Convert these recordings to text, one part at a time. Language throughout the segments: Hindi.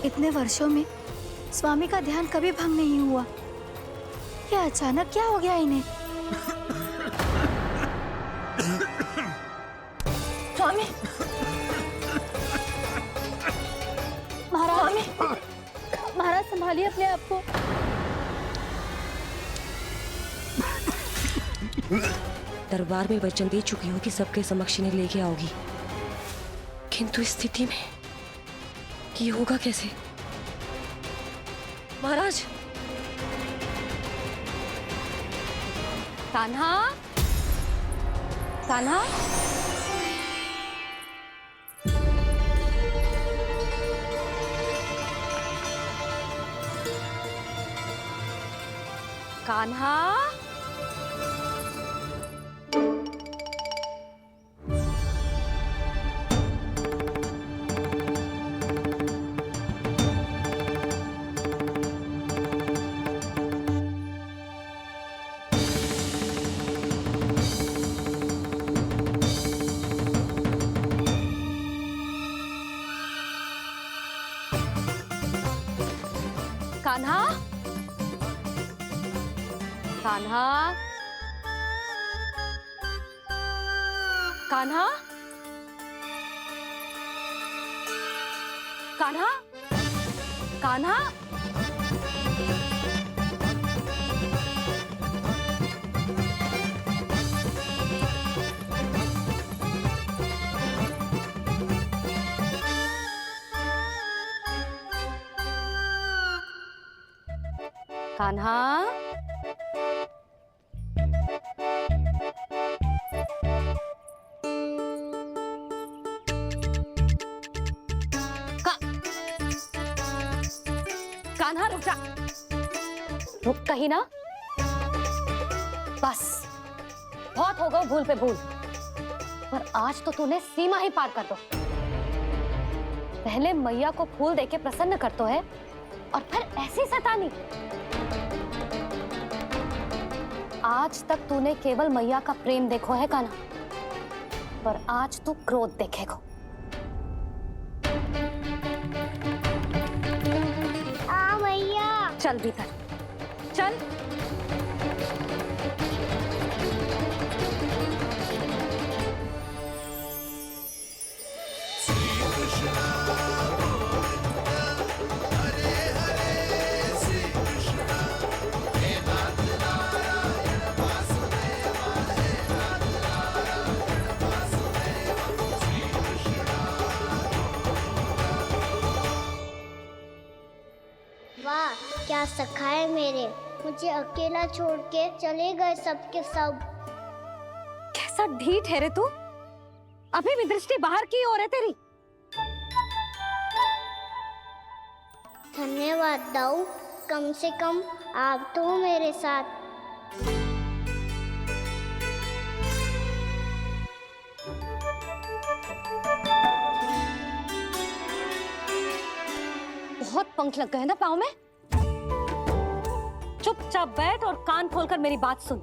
इतने वर्षों में स्वामी का ध्यान कभी भंग नहीं हुआ। ये अचानक क्या हो गया इन्हें? स्वामी, महाराज, महाराज संभालिए अपने आप को। दरबार में वचन दे चुकी हूँ कि सबके समक्ष इन्हें लेके आओगी, किंतु इस स्थिति में ये होगा कैसे? महाराज! कान्हा, कान्हा, कान्हा, कान्हा, कान्हा, कान्हा, कान्हा, कान्हा, कान्हा, कान्हा रुक जा, रुक कहीं ना। बस बहुत हो गया भूल पे भूल, पर आज तो तूने सीमा ही पार कर दो। पहले मैया को फूल देके प्रसन्न करतो है और फिर ऐसी सतानी। आज तक तूने केवल मैया का प्रेम देखो है कान्हा, पर आज तू क्रोध देखेगा। चल भीतर चल। वाह क्या सखा है मेरे, मुझे अकेला छोड़ के चले गए सबके सब। कैसा ढीठ है रे तू, अभी भी दृष्टि बाहर की ओर है तेरी। धन्यवाद दाऊ, कम से कम आप तो हो मेरे साथ। बहुत पंख लग गए ना पाँव में। चुपचाप बैठ और कान खोलकर मेरी बात सुन।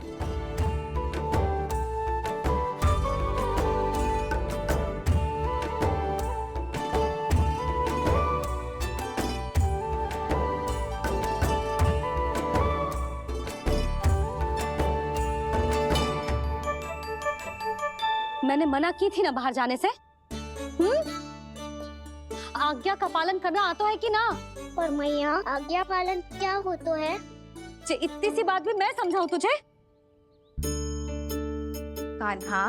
मैंने मना की थी ना बाहर जाने से। आज्ञा का पालन करना आता है कि ना? पर मैया आज्ञा पालन क्या होता है? इतनी सी बात भी मैं समझाऊं तुझे? कान्हा,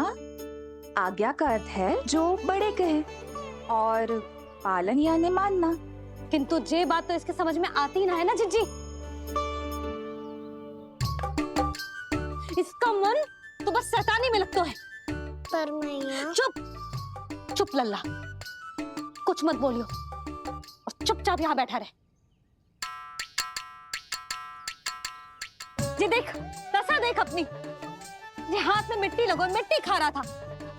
आज्ञा का अर्थ है जो बड़े कहे और पालन यानी मानना। किंतु ये बात तो इसके समझ में आती ना है ना जिज्जी। इसका मन तो बस शैतानी में लगता है। पर मैया। चुप चुप लल्ला, कुछ मत बोलियो और चुपचाप यहाँ बैठा रहे। ये देख दशा देख अपनी, ये हाथ में मिट्टी लगो मिट्टी खा रहा था।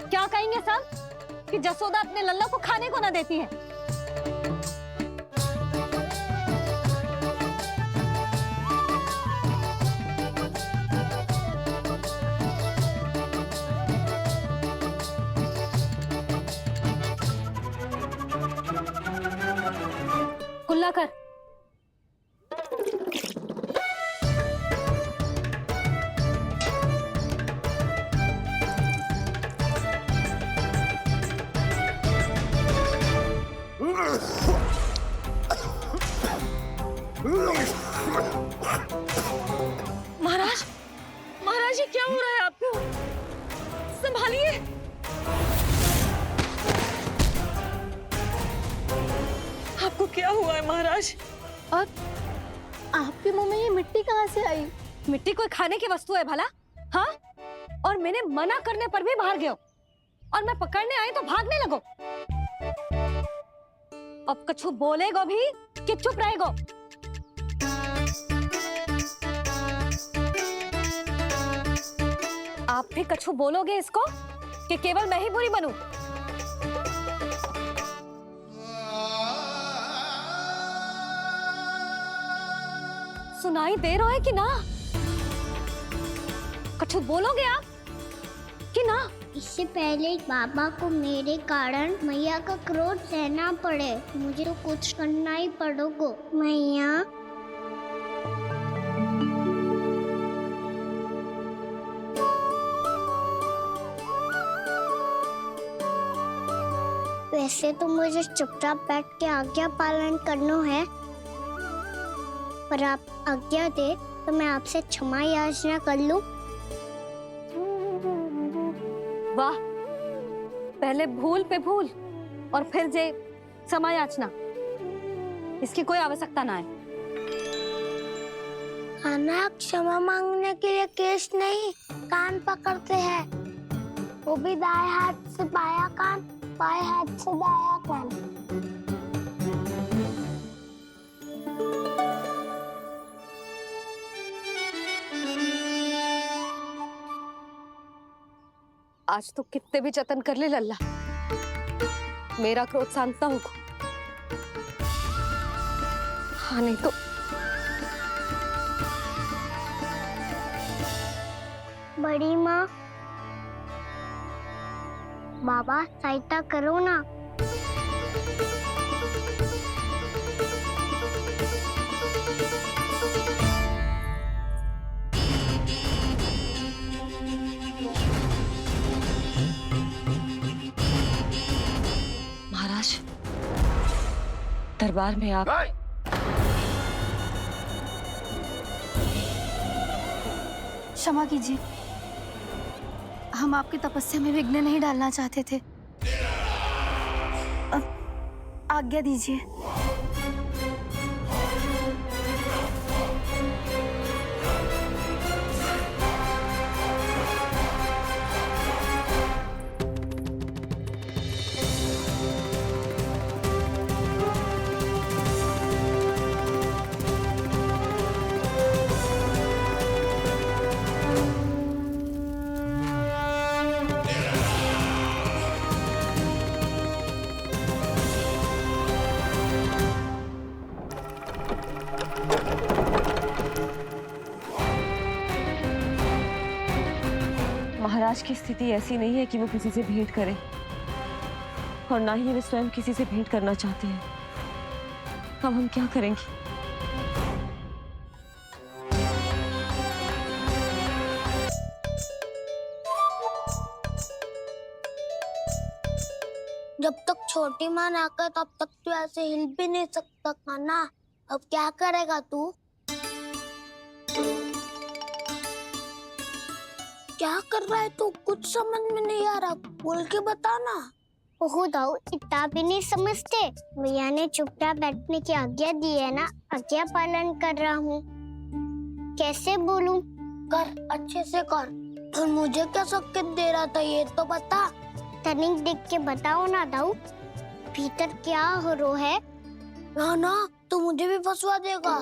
क्या कहेंगे सब कि जसोदा अपने लल्ला को खाने को ना देती है। खुला कर। महाराज, महाराज ये क्या हो रहा है आपको? संभालिए। आपको क्या हुआ है महाराज? और आपके मुंह में ये मिट्टी कहाँ से आई? मिट्टी कोई खाने की वस्तु है भला? हाँ? और मैंने मना करने पर भी बाहर गए हो और मैं पकड़ने आई तो भागने लगो। अब कछु बोलेगो भी कि चुप रहेगो? आप भी कछु बोलोगे इसको कि केवल मैं ही बुरी बनूं? सुनाई दे रहा है कि ना? कछु बोलोगे आप कि ना? इससे पहले बाबा को मेरे कारण मैया का क्रोध सहना पड़े, मुझे तो कुछ करना ही पड़ेगा। मैया, वैसे तो मुझे चुपचाप बैठ के आज्ञा पालन करना है, पर आप आज्ञा दे तो मैं आपसे क्षमा याचना कर लूं। वाह, पहले भूल पे भूल और फिर जे क्षमा याचना, इसकी कोई आवश्यकता ना है। खाना क्षमा मांगने के लिए केस नहीं, कान पकड़ते हैं, वो भी दाएं हाथ से बायां कान, बाएं हाथ से दायां कान। आज तो कितने भी जतन कर ले लल्ला, मेरा क्रोध शांत ना होगा। हाँ नहीं तो बड़ी माँ, बाबा सहायता करो ना। महाराज, दरबार में आप क्षमा कीजिए, हम आपकी तपस्या में विघ्न नहीं डालना चाहते थे। अब आज्ञा दीजिए। महाराज की स्थिति ऐसी नहीं है कि वो किसी से भेंट करे, और ना ही वे स्वयं किसी से भेंट करना चाहते हैं। अब हम क्या करेंगे? जब तक छोटी माँ ना कर तब तक तू ऐसे हिल भी नहीं सकता था ना। अब क्या करेगा तू? क्या कर रहा है तू? कुछ समझ में नहीं आ रहा, बोल के बता ना। ओहो दाऊ, इतना भी नहीं समझते। भैया ने चुपचाप बैठने की आज्ञा दी है ना, आज्ञा पालन कर रहा हूँ। कैसे बोलूं? कर, अच्छे से कर। और मुझे क्या संकेत दे रहा था ये तो बता। तनिक देख के बताओ ना दाऊ, भीतर क्या हो रहा है? ना तू मुझे भी फंसवा देगा।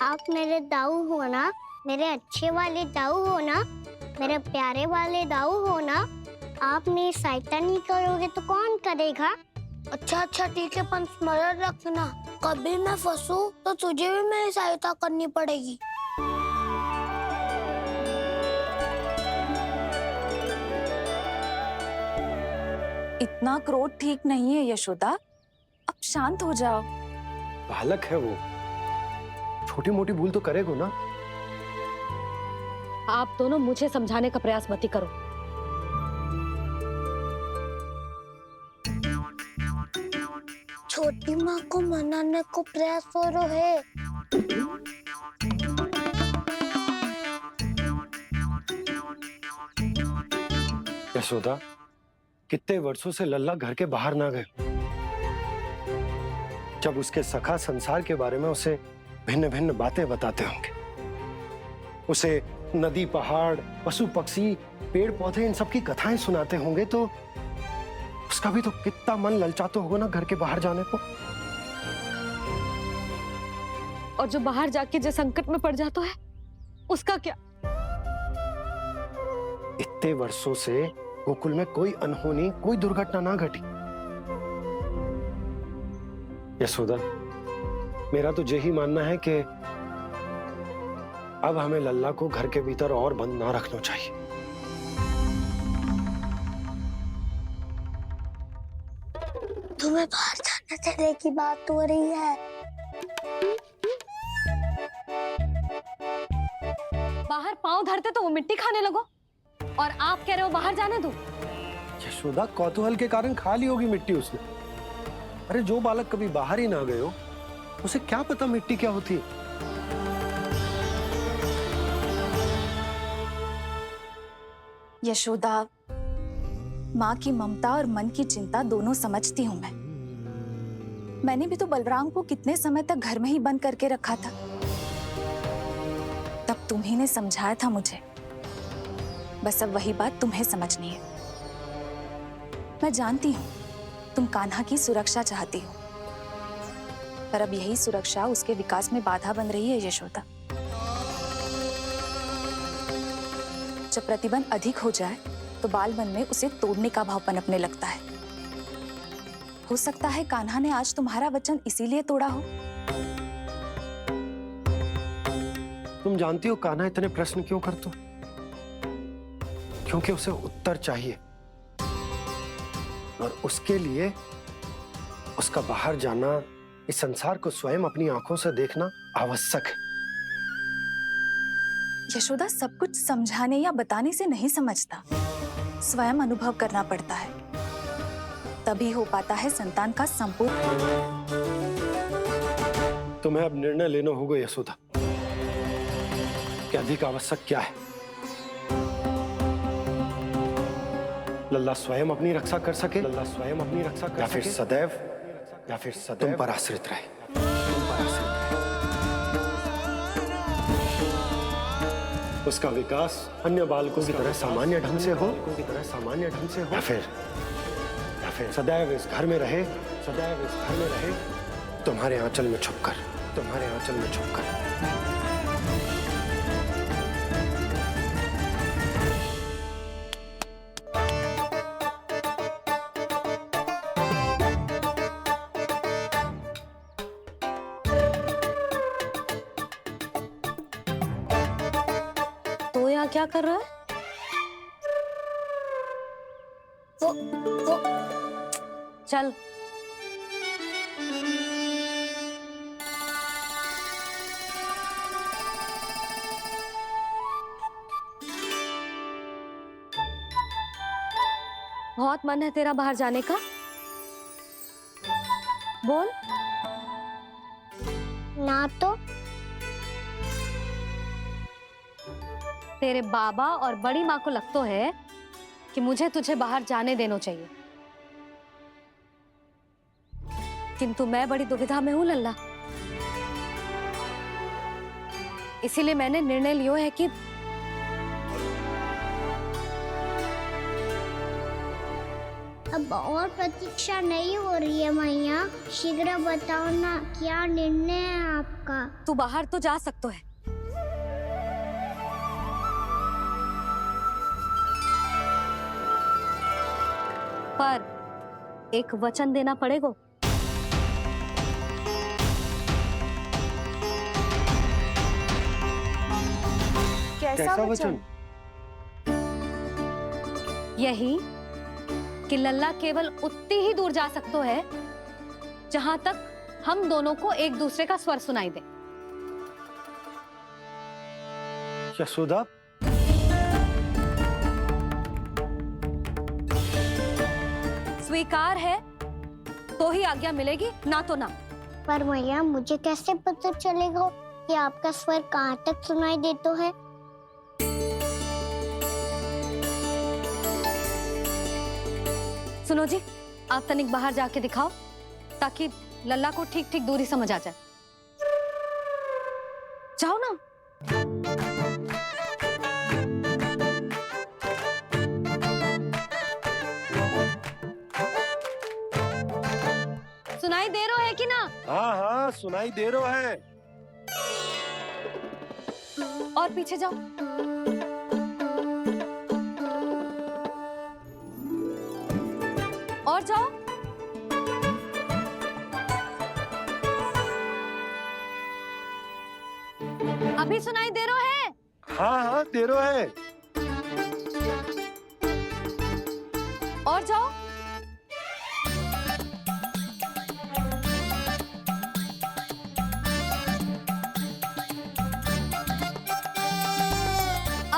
आप मेरे दाऊ हो ना, मेरे अच्छे वाले दाऊ हो ना, मेरे प्यारे वाले दाऊ हो ना। आप मेरी सहायता नहीं करोगे तो कौन करेगा? अच्छा ठीक है, पर स्मरण रखना, कभी मैं फंसूं तो तुझे भी मेरी सहायता करनी पड़ेगी। इतना क्रोध ठीक नहीं है यशोदा, अब शांत हो जाओ। बालक है वो, छोटी मोटी भूल तो करेगा ना। आप दोनों मुझे समझाने का प्रयास मत ही करो। छोटी माँ को मनाने को प्रयास हो रहा है। यशोदा, कितने वर्षों से लल्ला घर के बाहर ना गए। जब उसके सखा संसार के बारे में उसे भिन्न भिन्न बातें बताते होंगे, उसे नदी, पहाड़, पशु पक्षी, पेड़ पौधे, इन सब की कथाएं सुनाते होंगे, तो उसका भी तो कितना मन ललचाता होगा ना घर के बाहर जाने को। और जो बाहर जाके जो संकट में पड़ जाता है, उसका क्या? इतने वर्षों से गोकुल में कोई अनहोनी, कोई दुर्घटना ना घटी। यशोदा, मेरा तो यही मानना है कि अब हमें लल्ला को घर के भीतर और बंद ना रखना चाहिए। तुम्हें बाहर जाने देने की बात हो रही है। बाहर पांव धरते तो वो मिट्टी खाने लगो, और आप कह रहे हो बाहर जाने दो। यशोदा, कौतूहल के कारण खा ली होगी मिट्टी उसने। अरे जो बालक कभी बाहर ही ना गए हो, उसे क्या पता मिट्टी क्या होती है। यशोदा, माँ की ममता और मन की चिंता दोनों समझती हूँ मैं। मैंने भी तो बलराम को कितने समय तक घर में ही बंद करके रखा था। तब तुम्ही ने समझाया था मुझे। बस अब वही बात तुम्हें समझनी है। मैं जानती हूँ तुम कान्हा की सुरक्षा चाहती हो, पर अब यही सुरक्षा उसके विकास में बाधा बन रही है यशोदा। जब प्रतिबंध अधिक हो जाए तो बाल मन में उसे तोड़ने का भाव पनपने लगता है। हो सकता है कान्हा ने आज तुम्हारा वचन इसीलिए तोड़ा हो। तुम जानती हो कान्हा इतने प्रश्न क्यों करता? क्योंकि उसे उत्तर चाहिए, और उसके लिए उसका बाहर जाना, इस संसार को स्वयं अपनी आंखों से देखना आवश्यक है। यशोदा, सब कुछ समझाने या बताने से नहीं समझता, स्वयं अनुभव करना पड़ता है, तभी हो पाता है संतान का संपूर्ण। तुम्हें अब निर्णय लेना होगा यशोदा कि अधिक आवश्यक क्या है। लल्ला स्वयं अपनी रक्षा कर सके, लल्ला स्वयं अपनी रक्षा कर सके, या फिर सदैव तुम पर आश्रित रहे, तुम पर आश्रित रहे। उसका विकास अन्य बालकों की तरह सामान्य ढंग से हो, या फिर सदैव इस घर में रहे, सदैव इस घर में रहे, तुम्हारे आंचल में छुपकर, तुम्हारे आंचल में छुपकर। तो यहाँ क्या कर रहा है? वो चल। बहुत मन है तेरा बाहर जाने का? बोल। ना तो तेरे बाबा और बड़ी माँ को लगता है कि मुझे तुझे बाहर जाने देना चाहिए, किंतु मैं बड़ी दुविधा में हूं लल्ला। इसीलिए मैंने निर्णय लिया है कि अब और प्रतीक्षा नहीं हो रही है मैया। शीघ्र बताओ ना, क्या निर्णय है आपका? तू बाहर तो जा सकता है, पर एक वचन देना पड़ेगा। कैसा वचन? यही कि लल्ला केवल उतनी ही दूर जा सकता है जहां तक हम दोनों को एक दूसरे का स्वर सुनाई दे। यशोदा, स्वीकार है तो ही आज्ञा मिलेगी, ना तो ना। पर मैया मुझे कैसे पता चलेगा कि आपका स्वर कहाँ तक सुनाई देता है? सुनो जी, आप तनिक बाहर जाके दिखाओ ताकि लल्ला को ठीक ठीक दूरी समझ आ जाए। जाओ ना। सुनाई दे रहा है कि ना? हाँ हाँ सुनाई दे रहा है। और पीछे जाओ। और जाओ। अभी सुनाई दे रहा है? हाँ हाँ दे रहा है। और जाओ।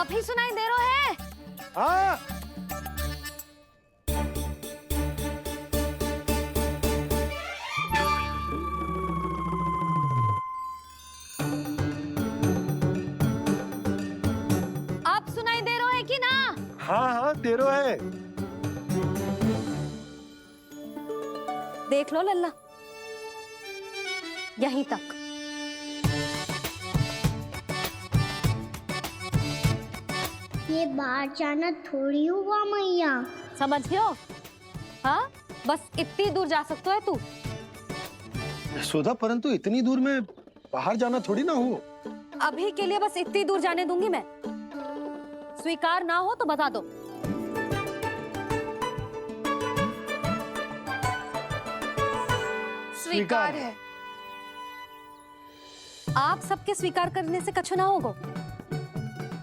अभी सुनाई दे रहा है? हाँ आप सुनाई दे रहा है कि ना? हाँ हाँ दे रहा है। देख लो लल्ला, यहीं तक। ये बाहर जाना थोड़ी हुआ मैया। समझियो? हाँ, बस इतनी दूर जा सकता है तू। यशोदा, परंतु इतनी दूर में बाहर जाना थोड़ी ना हो। अभी के लिए बस इतनी दूर जाने दूंगी मैं। स्वीकार ना हो तो बता दो। स्वीकार है। आप सबके स्वीकार करने से कछु ना होगो।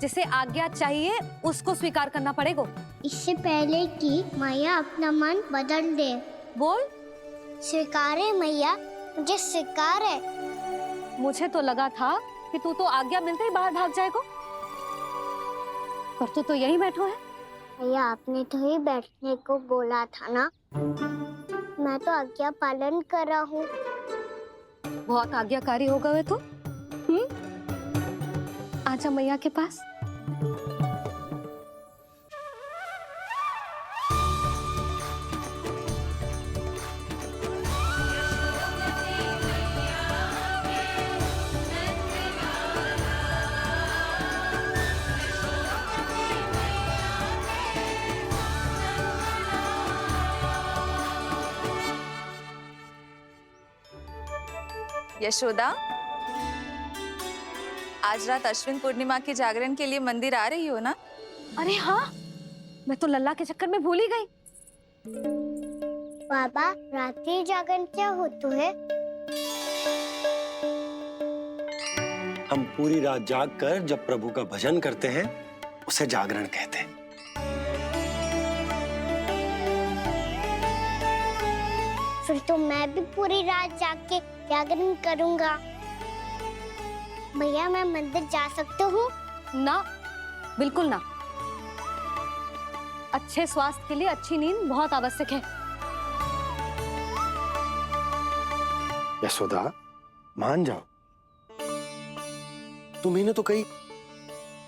जिसे आज्ञा चाहिए उसको स्वीकार करना पड़ेगा। इससे पहले कि मैया अपना मन बदल दे। बोल। स्वीकार है मैया, मुझे स्वीकार है। मुझे तो लगा था कि तू तो आज्ञा मिलते ही बाहर भाग जाएगा, पर तू तो यहीं बैठो है। भैया आपने तो ही बैठने को बोला था ना, मैं तो आज्ञा पालन कर रहा हूँ। बहुत आज्ञाकारी हो गए तो। आजा मैया के पास। यशोदा, आज रात अश्विन पूर्णिमा के जागरण के लिए मंदिर आ रही हो ना? अरे हाँ, मैं तो लल्ला के चक्कर में भूल ही गई। बाबा, रात्रि जागरण क्या होता है? हम पूरी रात जाग कर जब प्रभु का भजन करते हैं उसे जागरण कहते हैं। फिर तो मैं भी पूरी रात जाग के जागरण करूंगा। भैया मैं मंदिर जा सकती हूँ? ना, बिल्कुल ना। अच्छे स्वास्थ्य के लिए अच्छी नींद बहुत आवश्यक है। यशोदा, मान जाओ। तुम्ही ने तो कही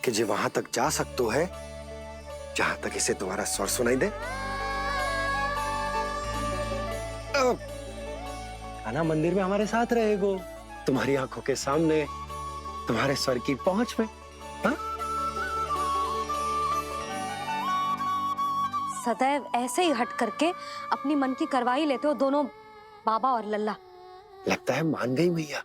कि जे वहां तक जा सकते है जहां तक इसे तुम्हारा स्वर सुनाई दे। आना मंदिर में हमारे साथ रहेगो, तुम्हारी आंखों के सामने, तुम्हारे स्वर की पहुंच में। हाँ? सदैव ऐसे ही हट करके अपनी मन की करवाई लेते हो दोनों बाबा और लल्ला। लगता है मान गई मैया।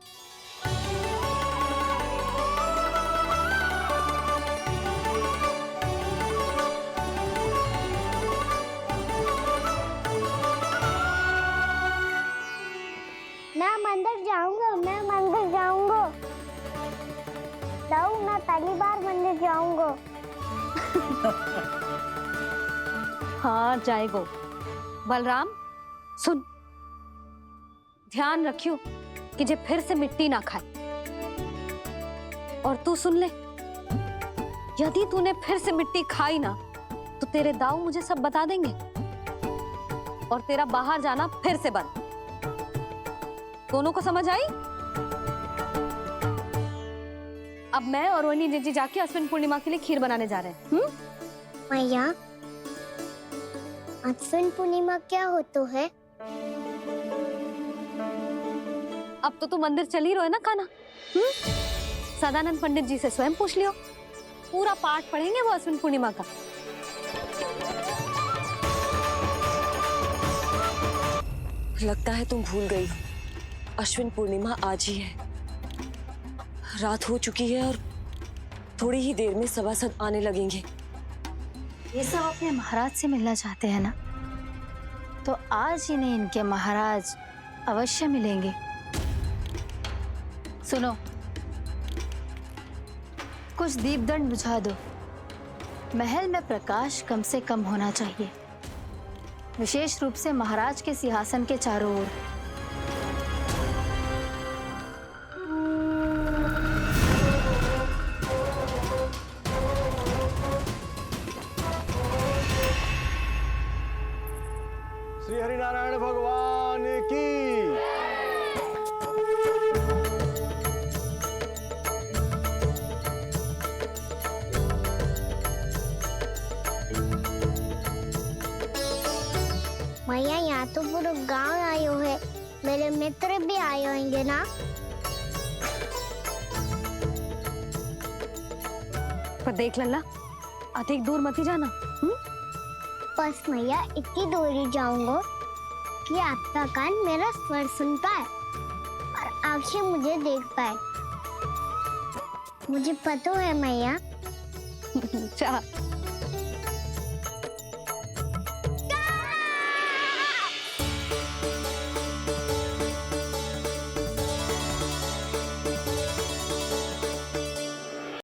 मैं मंदिर जाऊंगा, मैं मंदिर जाऊंगा। जाऊँ, मैं पहली बार मंदिर जाऊंगा। हाँ जाएगो। बलराम सुन, ध्यान रखियो कि जे फिर से मिट्टी ना खाए। और तू सुन ले, यदि तूने फिर से मिट्टी खाई ना तो तेरे दाऊ मुझे सब बता देंगे और तेरा बाहर जाना फिर से बंद। दोनों को समझ आई? अब मैं और रोहिणी जीजी जाके अश्विन पूर्णिमा के लिए खीर बनाने जा रहे हैं। मैया, अश्विन पूर्णिमा क्या होता है? अब तो तू मंदिर चल ही रहो है ना खाना। सदानंद पंडित जी से स्वयं पूछ लियो, पूरा पाठ पढ़ेंगे वो अश्विन पूर्णिमा का। लगता है तुम भूल गई हो, अश्विन पूर्णिमा आज ही है। रात हो चुकी है और थोड़ी ही देर में सभासद आने लगेंगे। ये सब अपने महाराज से मिलना चाहते हैं ना, तो आज इन्हें इनके महाराज अवश्य मिलेंगे। सुनो, कुछ दीपदंड बुझा दो। महल में प्रकाश कम से कम होना चाहिए, विशेष रूप से महाराज के सिंहासन के चारों ओर। श्री हरिनारायण भगवान की। मैया, यहाँ तो पूरा गांव आयो है, मेरे मित्र भी आए होंगे ना? पर देख लल्ला, अधिक दूर मत ही जाना। बस मैया इतनी दूर ही जाऊंगा कि आपका कान मेरा स्वर सुन पाए और आंखें मुझे देख पाए। मुझे पता है मैया। अच्छा,